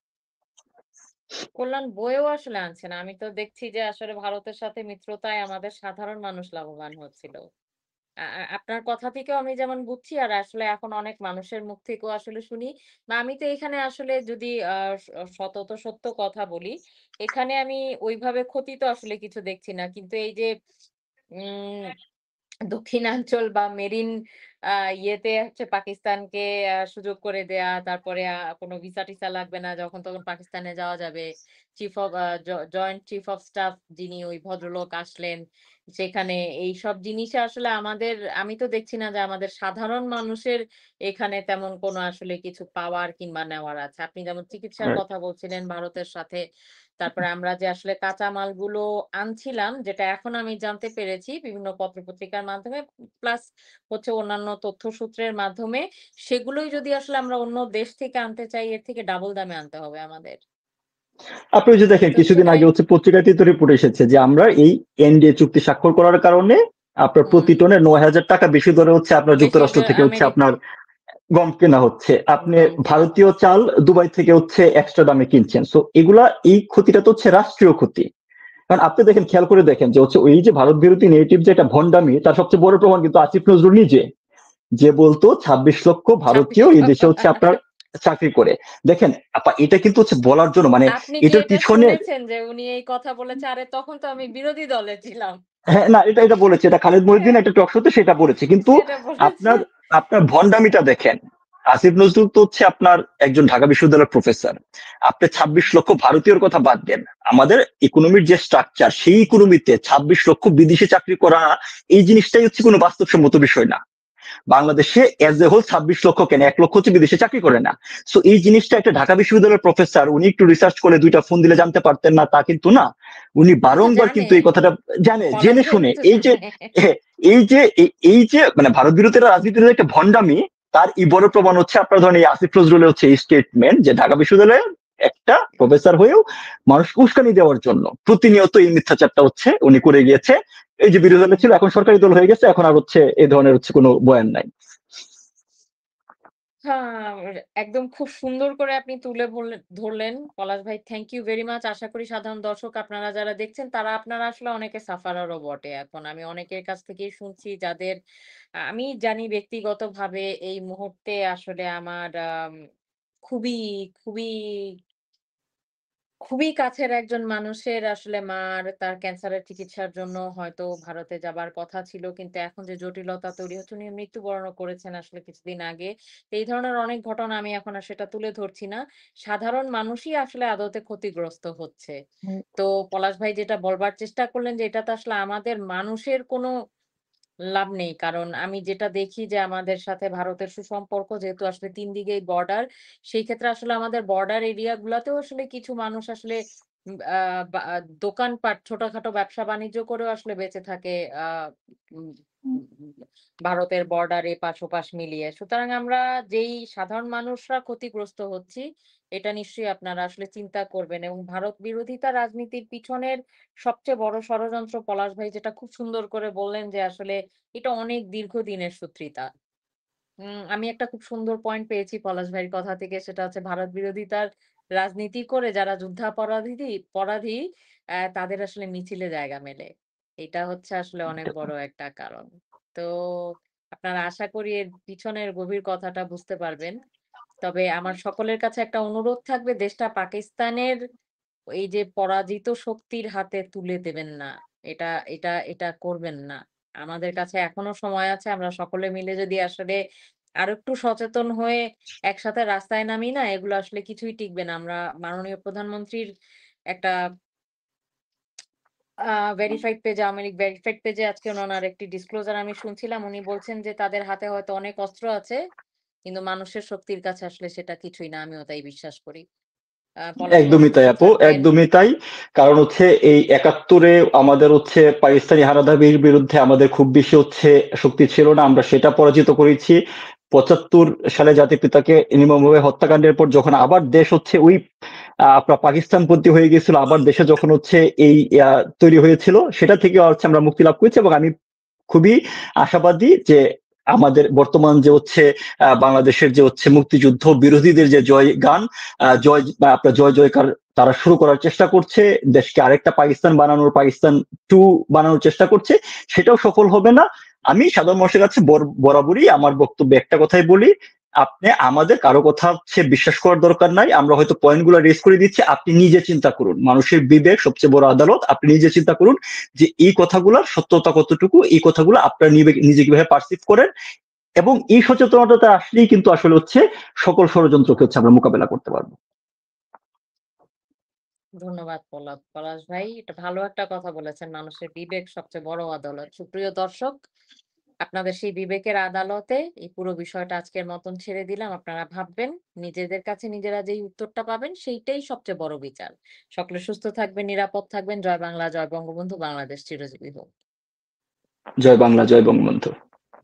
কল্যাণ বয়েও আসলে আনছে না। আমি তো দেখছি যে আসলে ভারতের সাথে মিত্রতায় আমাদের সাধারণ মানুষ লাভবান হচ্ছিল। আপনার কথা থেকেও আমি যেমন বুঝছি আর আসলে এখন অনেক মানুষের মুখ থেকেও আসলে শুনি বা আমি তো এখানে আসলে যদি সতত সত্য কথা বলি, এখানে আমি ওইভাবে ক্ষতি তো আসলে কিছু দেখছি না। কিন্তু এই যে উম দক্ষিণাঞ্চল বা মেরিন আ ইয়েতে হচ্ছে পাকিস্তানকে সুযোগ করে দেয়া। তারপরে কোনো ভিসা-টিসা লাগবে না। যখন তখন পাকিস্তানে যাওয়া যাবে। চিফ অফ আ জ জয়েন্ট চিফ অফ স্টাফ যিনি ওই ভদ্রলোক আসলেন। সেখানে এইসব জিনিসে আসলে আমি তো দেখছি না যে আমাদের সাধারণ মানুষের এখানে তেমন কোনো আসলে কিছু পাওয়ার কিংবা নেওয়ার আছে। আপনি যেমন চিকিৎসার রাইট। কথা বলছিলেন ভারতের সাথে তারপরে আমরা যে আসলে কাঁচামালগুলো আনছিলাম, যেটা এখন আমি জানতে পেরেছি বিভিন্ন পত্র-পত্রিকার মাধ্যমে প্লাস হচ্ছে অন্যান্য তথ্যসূত্রের মাধ্যমে, সেগুলোই যদি আসলে আমরা অন্য দেশ থেকে আনতে চাই, এর থেকে ডাবল দামে আনতে হবে আমাদের। আপনি ওই যে দেখেন তো কিছুদিন সেটাই আগে হচ্ছে পত্রিকাতে তো রিপোর্ট এসেছে যে আমরা এই এনডিএ চুক্তি স্বাক্ষর করার কারণে আপনার হুম, প্রতি টনে ৯,০০০ টাকা বেশি দরে হচ্ছে আপনার বেশি যুক্তরাষ্ট্র থেকে হচ্ছে আপনার গম কেনা হচ্ছে। আপনি গম কেনা ভারতীয় হচ্ছে। চাল দুবাই থেকে হচ্ছে এক্সট্রা দামে কিনছেন। সো এগুলা এই ক্ষতিটা তো হচ্ছে রাষ্ট্রীয় ক্ষতি। কারণ আপনি দেখেন খেয়াল করে দেখেন যে হচ্ছে ওই যে ভারত বিরোধী নেগেটিভ যে একটা ভণ্ডামি তার সবচেয়ে বড় প্রমাণ কিন্তু আসিফ নজরুল নিজে। যে বলতো ২৬ লক্ষ ২৬ ভারতীয় এই দেশে হচ্ছে আপনার চাকরি করে। দেখেন আপা এটা কিন্তু হচ্ছে বলার জন্য মানে আপনি কি এটার এটা পিছনে শুনেছেন যে উনি এই কথা বলেছে? আরে তখন তো আমি বিরোধী দলে ছিলাম। হ্যাঁ, না এটা বলেছে। এটা খালেদ মহিউদ্দিন হ্যাঁ, একটা টক শোতে সেটা বলেছে। কিন্তু সেটা বলেছে। আপনার আপনার ভন্ডামিটা দেখেন। আসিফ নজরুল তো হচ্ছে আপনার একজন ঢাকা বিশ্ববিদ্যালয়ের প্রফেসর। আপনি হুম। ২৬ লক্ষ ভারতীয়র কথা বাদ দেন। আমাদের ইকোনমির যে স্ট্রাকচার সেই ইকোনমিতে ২৬ লক্ষ বিদেশে চাকরি করা এই জিনিসটাই হচ্ছে কোনো বাস্তবসম্মত বিষয় না। বাংলাদেশে এজ এ হোল ২৬ লক্ষ কেন ১ লক্ষ হচ্ছে বিদেশে চাকরি করে না। সো এই জিনিসটা একটা ঢাকা বিশ্ববিদ্যালয়ের প্রফেসর উনি একটু রিসার্চ করে ২ টা ফোন দিলে জানতে পারতেন না তা কিন্তু না। উনি না বারংবার জানে। কিন্তু এই কথাটা জানে, পলাশ জেনে ভাই শুনে কিন্তু এই যে জানে। এই যে মানে ভারত বিরোধীরা রাজনীতির যে একটা ভণ্ডামি তার বড় প্রমাণ হচ্ছে আপনার ধরেন এই আসিফ নজরুলের হচ্ছে এই স্টেটমেন্ট যে ঢাকা বিশ্ববিদ্যালয়ে একটা প্রফেসর হয়েও মানুষকে উস্কানি দেওয়ার জন্য প্রতিনিয়ত এই মিথ্যাচারটা হচ্ছে উনি করে গিয়েছে। এই যে বিরোধী দলে ছিল এখন সরকারি দল হয়ে গেছে এখন আর হচ্ছে এই ধরনের হচ্ছে কোনো বয়ান নাই। হ্যাঁ, একদম খুব সুন্দর করে আপনি তুলে ধরলেন পলাশ ভাই। Thank you very much. আশা করি সাধারণ দর্শক আপনারা যারা দেখছেন আপনারা আসলে অনেকে সাফারারও বটে এখন। আমি অনেকের কাছ থেকেই শুনছি যাদের আমি জানি ব্যক্তিগতভাবে এই মুহূর্তে আসলে আমার খুবই, খুবই খুবই কাছের একজন মানুষের আসলে তার ক্যান্সারের চিকিৎসার জন্য হয়তো ভারতে যাবার কথা ছিল। কিন্তু এখন যে জটিলতা তৈরি হচ্ছে উনি মৃত্যুবরণও করেছেন আসলে কিছুদিন আগে। তো এই ধরনের অনেক ঘটনা আমি এখন আর সেটা তুলে ধরছি না। সাধারণ মানুষই আসলে আদতে ক্ষতিগ্রস্ত হচ্ছে। তো পলাশ ভাই যেটা বলবার চেষ্টা করলেন যে এটাতে আসলে আমাদের মানুষের কোনো লাভ নেই। কারণ আমি যেটা দেখি যে আমাদের সাথে ভারতের সুসম্পর্ক যেহেতু আসলে ৩ দিকেই বর্ডার, সেই ক্ষেত্রে আসলে আমাদের বর্ডার এরিয়া গুলাতেও আসলে কিছু মানুষ আসলে উম আ বা দোকানপাট ছোটখাটো ব্যবসা-বাণিজ্য করেও আসলে বেঁচে থাকে আ উম উম ভারতের বর্ডার এপাশ ওপাশ মিলিয়ে। সুতরাং আমরা যেই সাধারণ মানুষরা ক্ষতিগ্রস্ত হচ্ছি, এটা নিশ্চয়ই আপনারা আসলে চিন্তা করবেন এবং ভারত বিরোধিতা রাজনীতির পিছনের সবচেয়ে বড় ষড়যন্ত্র পলাশ ভাই যেটা খুব সুন্দর করে বললেন যে আসলে এটা অনেক দীর্ঘদিনের সূত্রিতা। আমি একটা খুব সুন্দর পয়েন্ট পেয়েছি পলাশ ভাইয়ের কথা থেকে সেটা হচ্ছে ভারত বিরোধিতার রাজনীতি করে যারা যুদ্ধাপরাধী তাদের আসলে মিছিলে জায়গা মেলে। এটা হচ্ছে আসলে অনেক বড় একটা কারণ। তো আপনারা আশা করি এর পিছনের গভীর কথাটা বুঝতে পারবেন। তবে আমার সকলের কাছে একটা অনুরোধ থাকবে দেশটা পাকিস্তানের এই যে পরাজিত শক্তির হাতে তুলে দেবেন না। এটা এটা করবেন না। আমাদের কাছে এখনো সময় আছে। আমরা সকলে মিলে যদি আসলে আরেকটু সচেতন হয়ে একসাথে রাস্তায় নামি না, এগুলো আসলে কিছুই টিকবে না। আমরা মাননীয় প্রধানমন্ত্রীর একটা আ verified page Awami League verified পেজে আজকে উনার একটি ডিসক্লোজার আমি শুনছিলাম। উনি বলছেন যে তাদের হাতে হয়তো অনেক অস্ত্র আছে। কিন্তু মানুষের শক্তির কাছে আসলে সেটা কিছুই না। আমিও তাই বিশ্বাস করি। পলাশ ভাই একদমই তাই সুস্থ আপু, থাকবেন। একদমই তাই। কারণ হচ্ছে এই ৭১ আমাদের হচ্ছে পাকিস্তানি হানাদারির বিরুদ্ধে আমাদের খুব বেশি হচ্ছে শক্তি ছিল না। আমরা সেটা পরাজিত করেছি। ৭৫ সালে জাতির পিতাকে নির্মমভাবে হত্যাকাণ্ডের পর যখন আবার দেশ হচ্ছে ওই আপনার পাকিস্তানপন্থী হয়ে গিয়েছিল, আবার দেশে যখন হচ্ছে এই তৈরি হয়েছিল সেটা থেকে হচ্ছে আমরা মুক্তি লাভ করেছি এবং আমি খুবই আশাবাদী যে আমাদের বর্তমান যে হচ্ছে বাংলাদেশের যে হচ্ছে মুক্তিযুদ্ধ বিরোধীদের যে জয় গান, জয় আপনার জয় জয়কার তারা শুরু করার চেষ্টা করছে, দেশকে আরেকটা পাকিস্তান বানানোর, পাকিস্তান 2 বানানোর চেষ্টা করছে, সেটাও সফল হবে না। আমি সাধারণ মানুষের কাছে বরাবরই আমার বক্তব্যে একটা কথাই বলি, আপনি আমাদের কারো কথা হচ্ছে বিশ্বাস করার দরকার নাই। আমরা হয়তো পয়েন্টগুলো রেজ করে দিচ্ছি, আপনি নিজে চিন্তা করুন। মানুষের বিবেক সবচেয়ে বড় আদালত। আপনি নিজে চিন্তা করুন যে এই কথাগুলোর সত্যতা কতটুকু, এই কথাগুলো আপনার নিজে কিভাবে পারসিভ করেন, এবং এই সচেতনতা আসলেই কিন্তু আসলে হচ্ছে সকল ষড়যন্ত্রকে হচ্ছে আমরা মোকাবেলা করতে পারবো। ধন্যবাদ পলাশ ভাই। এটা ভালো একটা কথা বলেছেন। মানুষের বিবেক সবচেয়ে বড় আদালত। সুপ্রিয় দর্শক, আপনাদের সেই বিবেকের আদালতে এই পুরো বিষয়টা আজকের মতন ছেড়ে দিলাম। আপনারা ভাববেন, নিজেদের কাছে নিজেরা যেই উত্তরটা পাবেন সেইটাই সবচেয়ে বড় বিচার। সকলে সুস্থ থাকবেন, নিরাপদ থাকবেন। জয় বাংলা, জয় বঙ্গবন্ধু, বাংলাদেশ চিরজীবী হোক। জয় বাংলা, জয় বঙ্গবন্ধু।